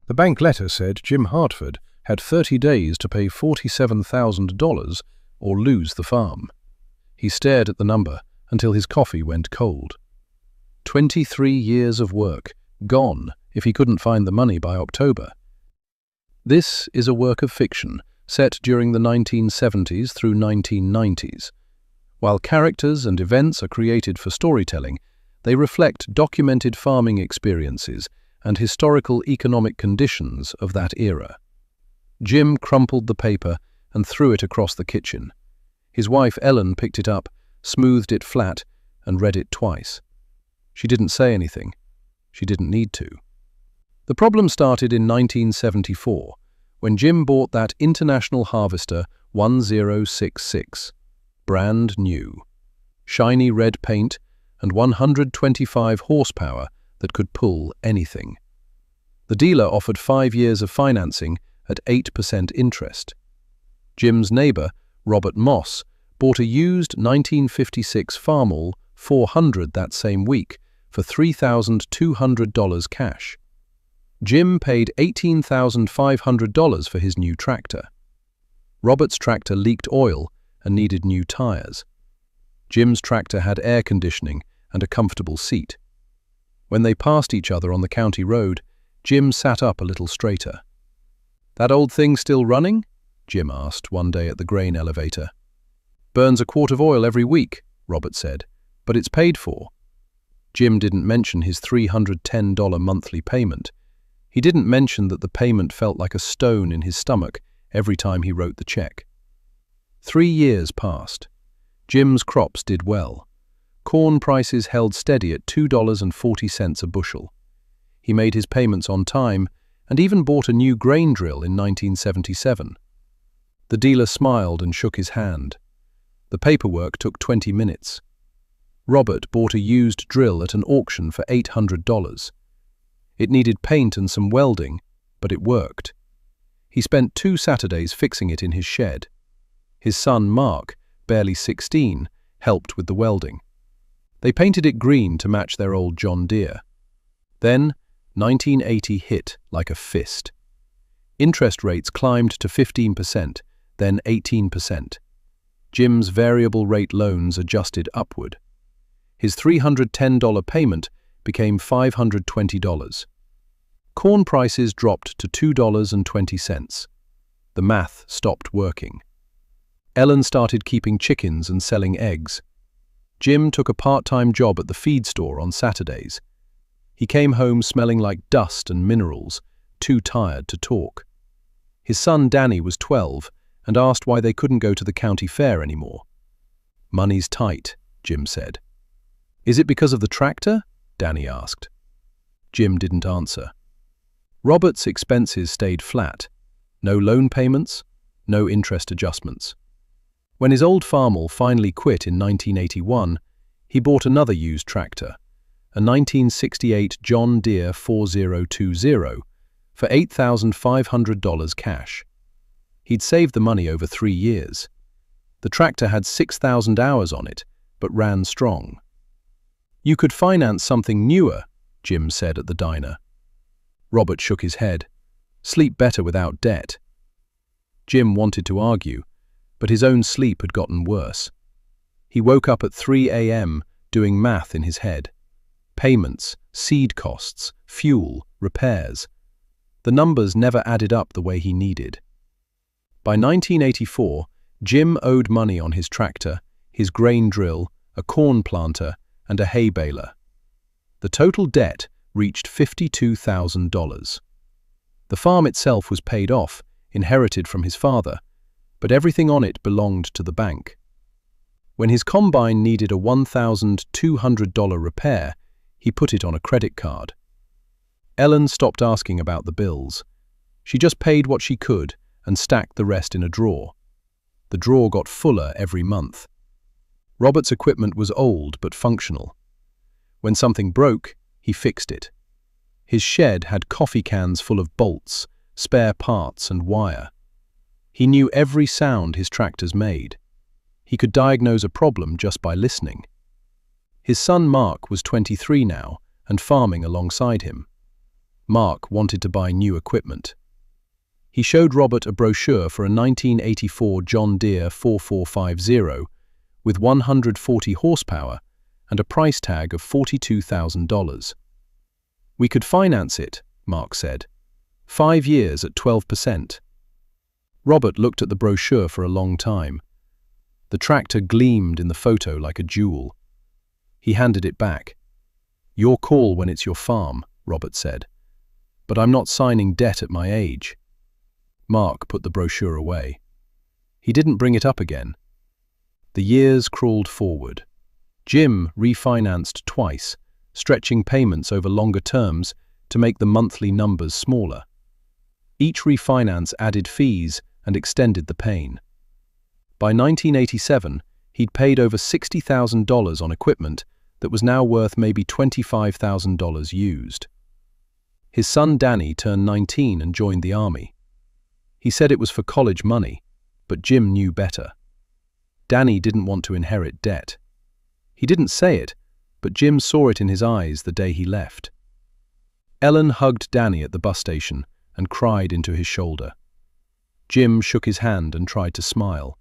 The bank letter said Jim Hartford had 30 days to pay $47,000 or lose the farm. He stared at the number until his coffee went cold. 23 years of work, gone if he couldn't find the money by October. This is a work of fiction set during the 1970s through 1990s. While characters and events are created for storytelling, they reflect documented farming experiences and historical economic conditions of that era. Jim crumpled the paper and threw it across the kitchen. His wife Ellen picked it up, smoothed it flat, and read it twice. She didn't say anything. She didn't need to. The problem started in 1974, when Jim bought that International Harvester 1066. Brand new. Shiny red paint and 125 horsepower that could pull anything. The dealer offered 5 years of financing at 8% interest. Jim's neighbor, Robert Moss, bought a used 1956 Farmall 400 that same week for $3,200 cash. Jim paid $18,500 for his new tractor. Robert's tractor leaked oil and needed new tires. Jim's tractor had air conditioning and a comfortable seat. When they passed each other on the county road, Jim sat up a little straighter. "That old thing still running?" Jim asked one day at the grain elevator. "Burns a quart of oil every week," Robert said, "but it's paid for." Jim didn't mention his $310 monthly payment. He didn't mention that the payment felt like a stone in his stomach every time he wrote the check. 3 years passed. Jim's crops did well. Corn prices held steady at $2.40 a bushel. He made his payments on time and even bought a new grain drill in 1977. The dealer smiled and shook his hand. The paperwork took 20 minutes. Robert bought a used drill at an auction for $800. It needed paint and some welding, but it worked. He spent 2 Saturdays fixing it in his shed. His son, Mark, barely 16, helped with the welding. They painted it green to match their old John Deere. Then, 1980 hit like a fist. Interest rates climbed to 15%, then 18%. Jim's variable rate loans adjusted upward. His $310 payment became $520. Corn prices dropped to $2.20. The math stopped working. Ellen started keeping chickens and selling eggs. Jim took a part-time job at the feed store on Saturdays. He came home smelling like dust and minerals, too tired to talk. His son Danny was 12 and asked why they couldn't go to the county fair anymore. "Money's tight," Jim said. "Is it because of the tractor?" Danny asked. Jim didn't answer. Robert's expenses stayed flat. No loan payments, no interest adjustments. When his old Farmall finally quit in 1981, he bought another used tractor, a 1968 John Deere 4020, for $8,500 cash. He'd saved the money over 3 years. The tractor had 6,000 hours on it, but ran strong. "You could finance something newer," Jim said at the diner. Robert shook his head. "Sleep better without debt." Jim wanted to argue, but his own sleep had gotten worse. He woke up at 3 a.m. doing math in his head. Payments, seed costs, fuel, repairs. The numbers never added up the way he needed. By 1984, Jim owed money on his tractor, his grain drill, a corn planter, and a hay baler. The total debt reached $52,000. The farm itself was paid off, inherited from his father, but everything on it belonged to the bank. When his combine needed a $1,200 repair, he put it on a credit card. Ellen stopped asking about the bills. She just paid what she could and stacked the rest in a drawer. The drawer got fuller every month. Robert's equipment was old but functional. When something broke, he fixed it. His shed had coffee cans full of bolts, spare parts and wire. He knew every sound his tractors made. He could diagnose a problem just by listening. His son Mark was 23 now and farming alongside him. Mark wanted to buy new equipment. He showed Robert a brochure for a 1984 John Deere 4450 with 140 horsepower and a price tag of $42,000. "We could finance it," Mark said. 5 years at 12%. Robert looked at the brochure for a long time. The tractor gleamed in the photo like a jewel. He handed it back. "Your call when it's your farm," Robert said. "But I'm not signing debt at my age." Mark put the brochure away. He didn't bring it up again. The years crawled forward. Jim refinanced twice, stretching payments over longer terms to make the monthly numbers smaller. Each refinance added fees and extended the pain. By 1987, he'd paid over $60,000 on equipment that was now worth maybe $25,000 used. His son Danny turned 19 and joined the army. He said it was for college money, but Jim knew better. Danny didn't want to inherit debt. He didn't say it, but Jim saw it in his eyes the day he left. Ellen hugged Danny at the bus station and cried into his shoulder. Jim shook his hand and tried to smile.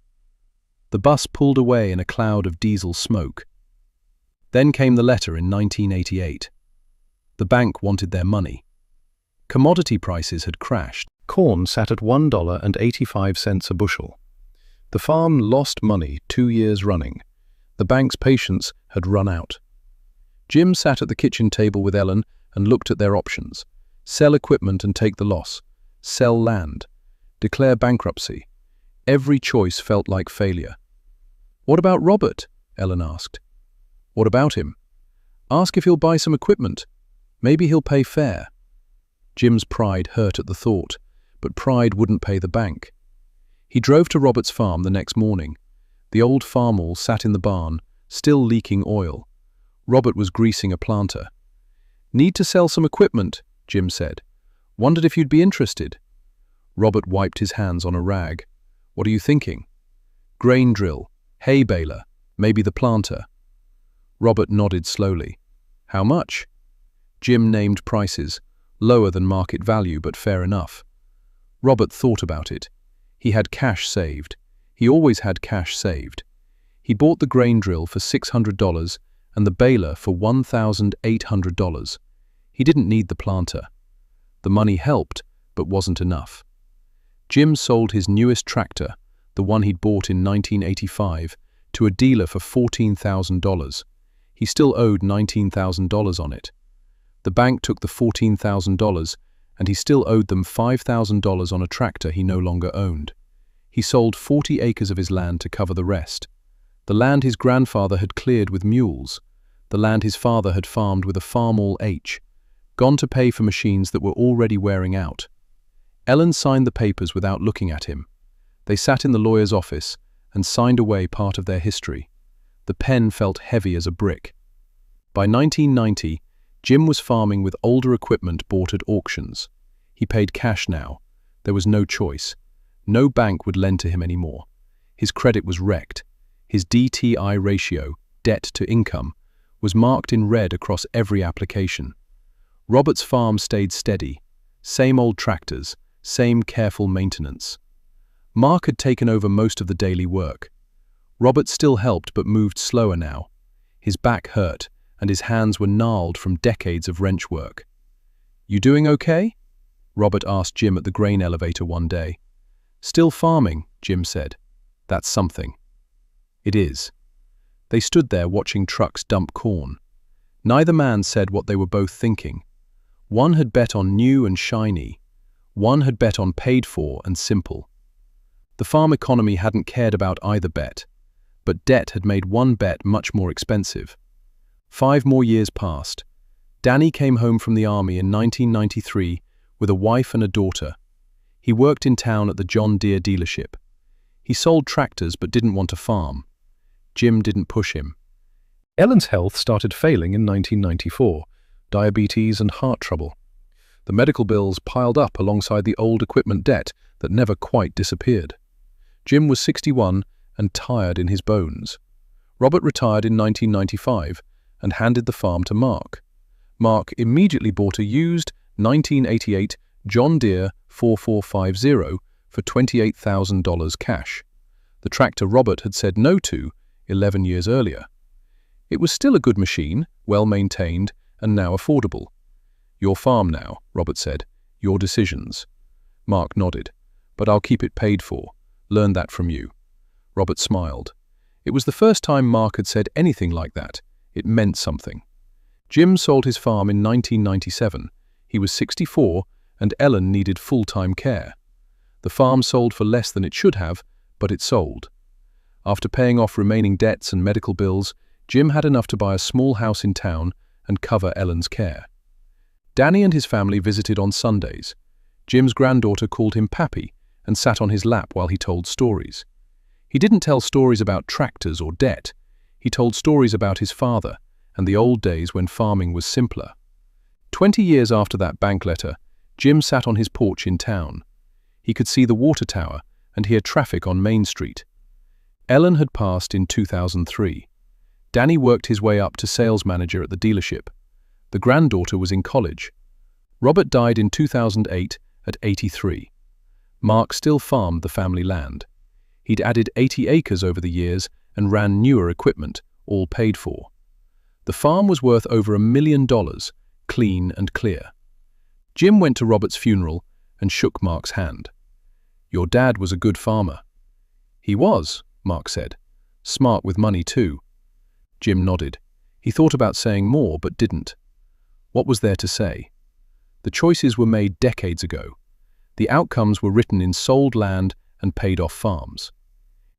The bus pulled away in a cloud of diesel smoke. Then came the letter in 1988. The bank wanted their money. Commodity prices had crashed. Corn sat at $1.85 a bushel. The farm lost money 2 years running. The bank's patience had run out. Jim sat at the kitchen table with Ellen and looked at their options. Sell equipment and take the loss. Sell land. Declare bankruptcy. Every choice felt like failure. "What about Robert?" Ellen asked. "What about him? Ask if he'll buy some equipment. Maybe he'll pay fair." Jim's pride hurt at the thought, but pride wouldn't pay the bank. He drove to Robert's farm the next morning. The old farmall sat in the barn, still leaking oil. Robert was greasing a planter. "Need to sell some equipment," Jim said. "Wondered if you'd be interested." Robert wiped his hands on a rag. "What are you thinking?" "Grain drill, hay baler, maybe the planter." Robert nodded slowly. "How much?" Jim named prices, lower than market value but fair enough. Robert thought about it. He had cash saved. He always had cash saved. He bought the grain drill for $600 and the baler for $1,800. He didn't need the planter. The money helped, but wasn't enough. Jim sold his newest tractor, the one he'd bought in 1985, to a dealer for $14,000. He still owed $19,000 on it. The bank took the $14,000, and he still owed them $5,000 on a tractor he no longer owned. He sold 40 acres of his land to cover the rest. The land his grandfather had cleared with mules. The land his father had farmed with a Farmall H. Gone to pay for machines that were already wearing out. Ellen signed the papers without looking at him. They sat in the lawyer's office and signed away part of their history. The pen felt heavy as a brick. By 1990, Jim was farming with older equipment bought at auctions. He paid cash now. There was no choice. No bank would lend to him anymore. His credit was wrecked. His DTI ratio, debt to income, was marked in red across every application. Robert's farm stayed steady. Same old tractors, same careful maintenance. Mark had taken over most of the daily work. Robert still helped but moved slower now. His back hurt, and his hands were gnarled from decades of wrench work. "You doing okay?" Robert asked Jim at the grain elevator one day. "Still farming," Jim said. "That's something." "It is." They stood there watching trucks dump corn. Neither man said what they were both thinking. One had bet on new and shiny. One had bet on paid for and simple. The farm economy hadn't cared about either bet, but debt had made one bet much more expensive. 5 more years passed. Danny came home from the army in 1993 with a wife and a daughter. He worked in town at the John Deere dealership. He sold tractors but didn't want to farm. Jim didn't push him. Ellen's health started failing in 1994, diabetes and heart trouble. The medical bills piled up alongside the old equipment debt that never quite disappeared. Jim was 61 and tired in his bones. Robert retired in 1995 and handed the farm to Mark. Mark immediately bought a used 1988 John Deere 4450 for $28,000 cash. The tractor Robert had said no to 11 years earlier. It was still a good machine, well-maintained, and now affordable. "Your farm now," Robert said. "Your decisions." Mark nodded. "But I'll keep it paid for. Learned that from you." Robert smiled. It was the first time Mark had said anything like that. It meant something. Jim sold his farm in 1997. He was 64, and Ellen needed full-time care. The farm sold for less than it should have, but it sold. After paying off remaining debts and medical bills, Jim had enough to buy a small house in town and cover Ellen's care. Danny and his family visited on Sundays. Jim's granddaughter called him Pappy and sat on his lap while he told stories. He didn't tell stories about tractors or debt. He told stories about his father and the old days when farming was simpler. 20 years after that bank letter, Jim sat on his porch in town. He could see the water tower and hear traffic on Main Street. Ellen had passed in 2003. Danny worked his way up to sales manager at the dealership. The granddaughter was in college. Robert died in 2008 at 83. Mark still farmed the family land. He'd added 80 acres over the years and ran newer equipment, all paid for. The farm was worth over $1 million, clean and clear. Jim went to Robert's funeral and shook Mark's hand. "Your dad was a good farmer." "He was," Mark said. "Smart with money too." Jim nodded. He thought about saying more, but didn't. What was there to say? The choices were made decades ago. The outcomes were written in sold land and paid-off farms.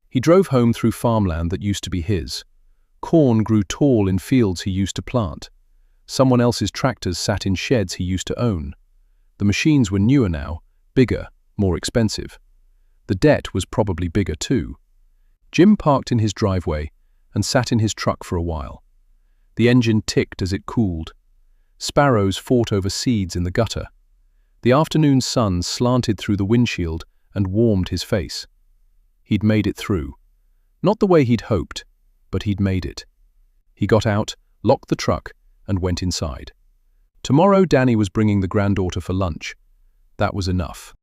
He drove home through farmland that used to be his. Corn grew tall in fields he used to plant. Someone else's tractors sat in sheds he used to own. The machines were newer now, bigger, more expensive. The debt was probably bigger too. Jim parked in his driveway and sat in his truck for a while. The engine ticked as it cooled. Sparrows fought over seeds in the gutter. The afternoon sun slanted through the windshield and warmed his face. He'd made it through. Not the way he'd hoped, but he'd made it. He got out, locked the truck, and went inside. Tomorrow Danny was bringing the granddaughter for lunch. That was enough.